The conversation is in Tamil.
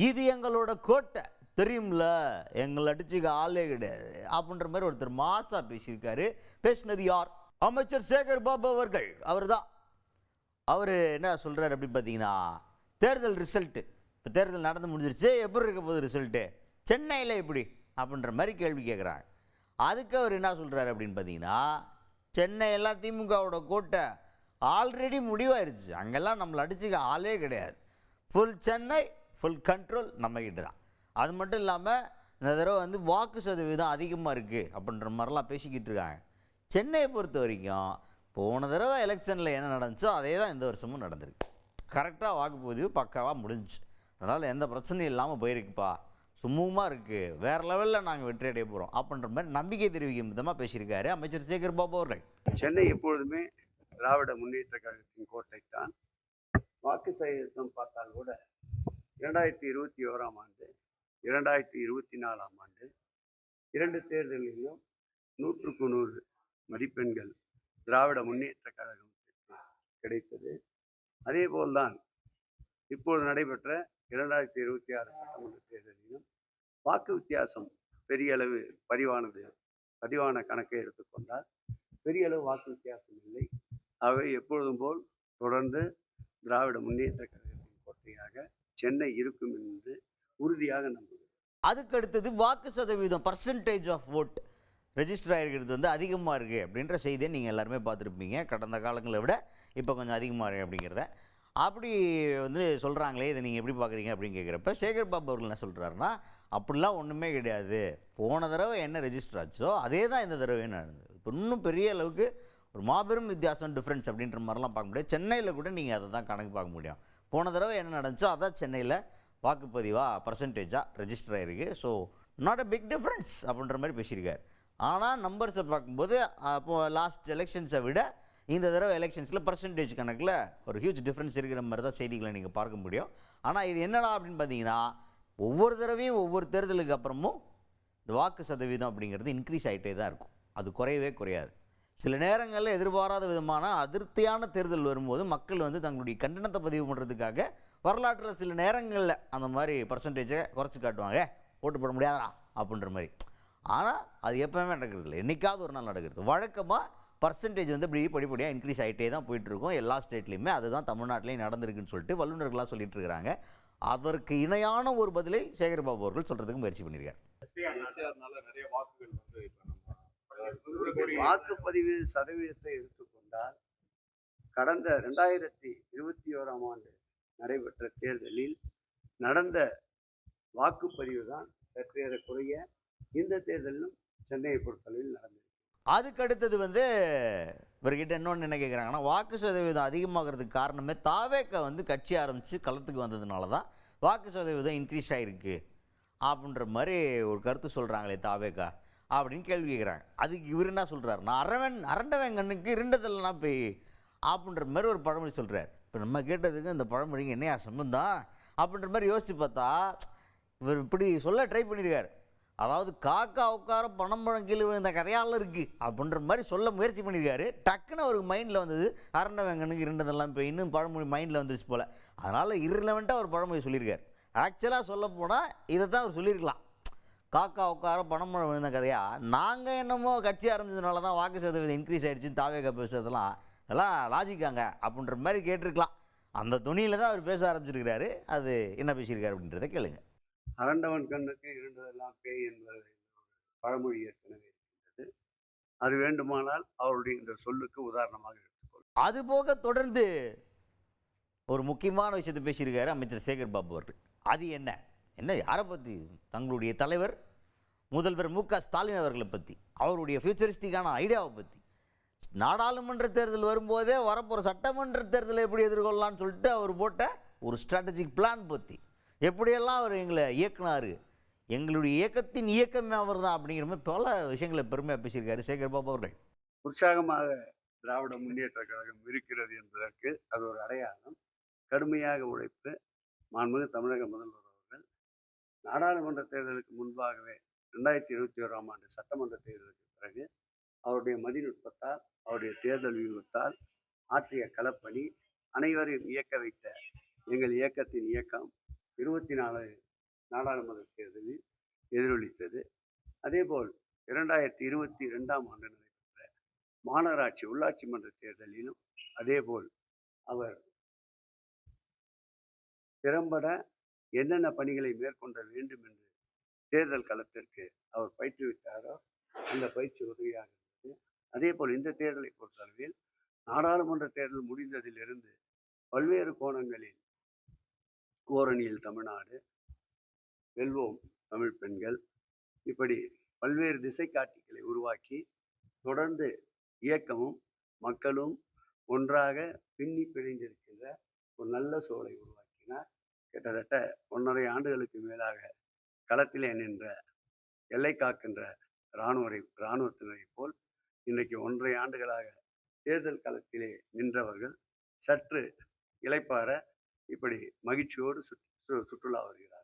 இது எங்களோட கோட்டை தெரியும்ல, எங்களை அடிச்சுக்க ஆளே கிடையாது அப்படின்ற மாதிரி ஒருத்தர் மாசா பேசியிருக்காரு. பேசினது யார்? அமைச்சர் சேகர் பாபு அவர்கள். அவர் தான். அவர் என்ன சொல்றாரு அப்படின்னு பார்த்தீங்கன்னா, தேர்தல் ரிசல்ட்டு இப்போ தேர்தல் நடந்து முடிஞ்சிருச்சு, எப்படி இருக்க போகுது ரிசல்ட்டு, சென்னையில் எப்படி அப்படின்ற மாதிரி கேள்வி கேட்குறாங்க. அதுக்கு அவர் என்ன சொல்கிறாரு அப்படின்னு பார்த்தீங்கன்னா, சென்னை எல்லாம் திமுகவோட கோட்டை ஆல்ரெடி முடிவாயிருச்சு, அங்கெல்லாம் நம்மளை அடிச்சுக்க ஆளே கிடையாது, ஃபுல் சென்னை ஃபுல் கண்ட்ரோல் நம்மக்கிட்ட தான். அது மட்டும் இல்லாமல் இந்த தடவை வந்து வாக்கு சதவீதம் அதிகமாக இருக்குது அப்படின்ற மாதிரிலாம் பேசிக்கிட்டு இருக்காங்க. சென்னையை பொறுத்த வரைக்கும் போன தடவை எலெக்ஷனில் என்ன நடந்துச்சோ அதே தான் இந்த வருஷமும் நடந்திருக்கு. கரெக்டாக வாக்குப்பதிவு பக்காவாக முடிஞ்சிச்சு. அதனால் எந்த பிரச்சனையும் இல்லாமல் போயிருக்குப்பா, சுமூகமாக இருக்குது, வேறு லெவலில் நாங்கள் வெற்றி அடைய போகிறோம் அப்படின்ற மாதிரி நம்பிக்கை தெரிவிக்கும் விதமாக பேசியிருக்காரு அமைச்சர் சேகர் பாபு அவர்கள். சென்னை எப்பொழுதுமே திராவிட முன்னேற்ற கழகத்தின் கோட்டைத்தான். வாக்கு சதவீதம் பார்த்தால் கூட 2021ஆம் ஆண்டு 2024ஆம் ஆண்டு 2 தேர்தலிலும் 100க்கு 100 மதிப்பெண்கள் திராவிட முன்னேற்ற கழகத்திற்கு கிடைத்தது. அதே போல்தான் இப்போது நடைபெற்ற 2026 சட்டமன்ற தேர்தலிலும் வாக்கு வித்தியாசம் பெரிய அளவு பதிவான கணக்கை எடுத்துக்கொண்டால் பெரிய அளவு வாக்கு வித்தியாசம் இல்லை. அவை எப்பொழுதும் போல் தொடர்ந்து திராவிட முன்னேற்ற கழகத்தின் கோட்டையாக சென்னை இருக்கும் என்று உறுதியாக நம்புகிறேன். அதுக்கு அடுத்தது வாக்கு சதவீதம், பர்சன்டேஜ் ஆஃப் ஓட் ரெஜிஸ்டர் ஆகிருக்கிறது வந்து அதிகமாக இருக்குது அப்படின்ற செய்தியை நீங்கள் எல்லாருமே பார்த்துருப்பீங்க. கடந்த காலங்களை விட இப்போ கொஞ்சம் அதிகமாக இருக்குது அப்படிங்கிறத அப்படி வந்து சொல்கிறாங்களே, இதை நீங்கள் எப்படி பார்க்குறீங்க அப்படின்னு கேட்குறப்ப சேகர் பாபு அவர்கள் என்ன சொல்கிறாருன்னா, அப்படிலாம் ஒன்றுமே கிடையாது, போன தடவை என்ன ரெஜிஸ்டர் ஆச்சோ அதே தான் இந்த தடவை நடந்தது, இப்போ இன்னும் பெரிய அளவுக்கு ஒரு மாபெரும் வித்தியாசம் டிஃப்ரென்ஸ் அப்படின்ற மாதிரிலாம் பார்க்க முடியாது. சென்னையில் கூட நீங்கள் அதை தான் கணக்கு பார்க்க முடியும். போன தடவை என்ன நடந்துச்சோ அதான் சென்னையில் வாக்குப்பதிவாக பர்சன்டேஜாக ரெஜிஸ்டர் ஆகிருக்கு. So not a big difference அப்படின்ற மாதிரி பேசியிருக்காரு. ஆனால் நம்பர்ஸை பார்க்கும்போது அப்போது லாஸ்ட் எலெக்ஷன்ஸை விட இந்த தடவை எலெக்ஷன்ஸில் பர்சன்டேஜ் கணக்கில் ஒரு ஹியூஜ் டிஃப்ரென்ஸ் இருக்கிற மாதிரி தான் செய்திகளை நீங்கள் பார்க்க முடியும். ஆனால் இது என்னடா அப்படின்னு பார்த்தீங்கன்னா, ஒவ்வொரு தடவையும் ஒவ்வொரு தேர்தலுக்கு அப்புறமும் இந்த வாக்கு சதவீதம் அப்படிங்கிறது இன்க்ரீஸ் ஆகிட்டே தான் இருக்கும், அது குறையவே குறையாது. சில நேரங்களில் எதிர்பாராத விதமான அதிருப்தியான தேர்தல் வரும்போது மக்கள் வந்து தங்களுடைய கண்டனத்தை பதிவு பண்ணுறதுக்காக வரலாற்றில் சில நேரங்களில் அந்த மாதிரி பர்சன்டேஜை குறைச்சி காட்டுவாங்க, ஓட்டு போட முடியாதா அப்படின்ற மாதிரி. ஆனால் அது எப்போவுமே நடக்கிறது இல்லை, என்றைக்காவது ஒரு நாள் நடக்கிறது. வழக்கமாக பர்சன்டேஜ் வந்து இப்படி படிப்படியாக இன்க்ரீஸ் ஆகிட்டே தான் போயிட்டுருக்கும் எல்லா ஸ்டேட்லேயுமே. அதுதான் தமிழ்நாட்டிலையும் நடந்திருக்குன்னு சொல்லிட்டு வல்லுநர்களாக சொல்லிட்டு இருக்கிறாங்க. அதற்கு இணையான ஒரு பதிலை சேகர் பாபு அவர்கள் சொல்கிறதுக்கு முயற்சி பண்ணியிருக்காரு. வாக்குப்பதிவு சதவீதத்தை எடுத்துக்கொண்டால் கடந்த 2021ஆம் ஆண்டு நடைபெற்ற தேர்தலில் நடந்த வாக்குப்பதிவு தான் சற்றேறக்குறைய இந்த தேர்தலிலும் சென்னையை பொறுத்தளவில் நடந்தது. அதுக்கு அடுத்தது வந்து இவர்கிட்ட இன்னொன்று என்ன கேட்குறாங்கன்னா, வாக்கு சதவீதம் அதிகமாகிறதுக்கு காரணமே தாவேக்கா வந்து கட்சி ஆரம்பித்து களத்துக்கு வந்ததுனால தான் வாக்கு சதவீதம் இன்க்ரீஸ் ஆகிருக்கு அப்படின்ற மாதிரி ஒரு கருத்து சொல்கிறாங்களே தாவேக்கா அப்படின்னு கேள்வி கேட்குறாங்க. அதுக்கு இவர் என்ன சொல்கிறார், நான் அரண்டவன் கண்ணுக்கு இருண்டதெல்லாம் போய் அப்படின்ற மாதிரி ஒரு பழமொழி சொல்கிறார். இப்போ நம்ம கேட்டதுக்கு இந்த பழமொழிக்கு என்னையா சம்பந்தம் அப்படின்ற மாதிரி யோசித்து பார்த்தா இவர் இப்படி சொல்ல ட்ரை பண்ணியிருக்கார். அதாவது காக்கா உட்கார பணம்பழம் கீழே விழுந்த கதையால் இருக்குது அப்படின்ற மாதிரி சொல்ல முயற்சி பண்ணியிருக்காரு. டக்குன்னு அவருக்கு மைண்டில் வந்தது அரண்டவன் கண்ணுக்கு இருண்டதெல்லாம் இப்போ இன்னும் பழமொழி மைண்டில் வந்துச்சு போல். அதனால் இர்ரிலவெண்ட்டாக ஒரு பழமொழி சொல்லியிருக்கார். ஆக்சுவலாக சொல்ல போனால் இதை தான் அவர் சொல்லியிருக்கலாம், காக்கா உட்கார பணம்பழம் விழுந்த கதையா, நாங்கள் என்னமோ கட்சி ஆரம்பிச்சதுனால தான் வாக்கு சதவீதம் இன்க்ரீஸ் ஆகிடுச்சின்னு தாவேக்கா பேசுறதெல்லாம் அதெல்லாம் லாஜிக்காங்க அப்படின்ற மாதிரி கேட்டிருக்கலாம். அந்த துணியில் தான் அவர் பேச ஆரம்பிச்சிருக்கிறாரு. அது என்ன பேசியிருக்காரு அப்படின்றத கேளுங்க. அரண்டவன் கண்ணுக்கு இருண்டதெல்லாம் பேய் என்பது பழமொழி ஏற்கனவே இருக்கின்றது. அது வேண்டுமானால் அவருடைய இந்த சொல்லுக்கு உதாரணமாக எடுத்துக்கொள்ளும். அதுபோக தொடர்ந்து ஒரு முக்கியமான விஷயத்தை பேசியிருக்காரு அமைச்சர் சேகர் பாபு அவர்கள். அது என்ன யாரை பற்றி? தங்களுடைய தலைவர் முதல்வர் மு.க. ஸ்டாலின் அவர்களை பற்றி, அவருடைய ஃபியூச்சரிஸ்டிக்கான ஐடியாவை பற்றி, நாடாளுமன்ற தேர்தல் வரும்போதே வரப்போகிற சட்டமன்ற தேர்தலை எப்படி எதிர்கொள்ளலான்னு சொல்லிட்டு அவர் போட்ட ஒரு ஸ்ட்ராட்டஜிக் பிளான் பற்றி, எப்படியெல்லாம் அவர் எங்களை இயக்குனார், எங்களுடைய இயக்கத்தின் இயக்கமே அவர் தான் அப்படிங்கிற மாதிரி பல விஷயங்களை பெருமையாக பேசியிருக்காரு சேகர் பாபு அவர்கள். உற்சாகமாக திராவிட முன்னேற்ற கழகம் இருக்கிறது என்பதற்கு அது ஒரு அடையாளம். கடுமையாக உழைப்பு மாண்புமிகு தமிழக முதல்வர் அவர்கள் நாடாளுமன்ற தேர்தலுக்கு முன்பாகவே 2021ஆம் ஆண்டு சட்டமன்ற தேர்தலுக்கு பிறகு அவருடைய மதிநுட்பத்தால், அவருடைய தேர்தல் வியூகத்தால் ஆற்றிய களப்பணி, அனைவரையும் இயக்க வைத்த எங்கள் இயக்கத்தின் இயக்கம் 24 நாடாளுமன்ற தேர்தலில் எதிரொலித்தது. அதேபோல் 2022ஆம் ஆண்டு நடைபெற்ற மாநகராட்சி உள்ளாட்சி மன்ற தேர்தலிலும் அதேபோல் அவர் திறம்பட என்னென்ன பணிகளை மேற்கொள்ள வேண்டும் என்று தேர்தல் களத்திற்கு அவர் பயிற்றுவித்தாரோ அந்த பயிற்சி உதவியாக இருந்தது. அதேபோல் இந்த தேர்தலை பொறுத்தளவில் நாடாளுமன்ற தேர்தல் முடிந்ததிலிருந்து பல்வேறு கோணங்களில் ஓரணியில் தமிழ்நாடு, வெல்வோம் தமிழ் பெண்கள், இப்படி பல்வேறு திசை காட்டிகளை உருவாக்கி தொடர்ந்து இயக்கமும் மக்களும் ஒன்றாக பின்னி பிணைந்திருக்கின்ற ஒரு நல்ல சூழலை உருவாக்கினார். கிட்டத்தட்ட 1.5 ஆண்டுகளுக்கு மேலாக களத்திலே நின்ற எல்லை காக்கின்ற இராணுவத்தினரை போல் இன்றைக்கு 1.5 ஆண்டுகளாக தேர்தல் களத்திலே நின்றவர்கள் சற்று இளைப்பாற இப்படி மகிழ்ச்சியோடு சுற்றுலா வருகிறார்.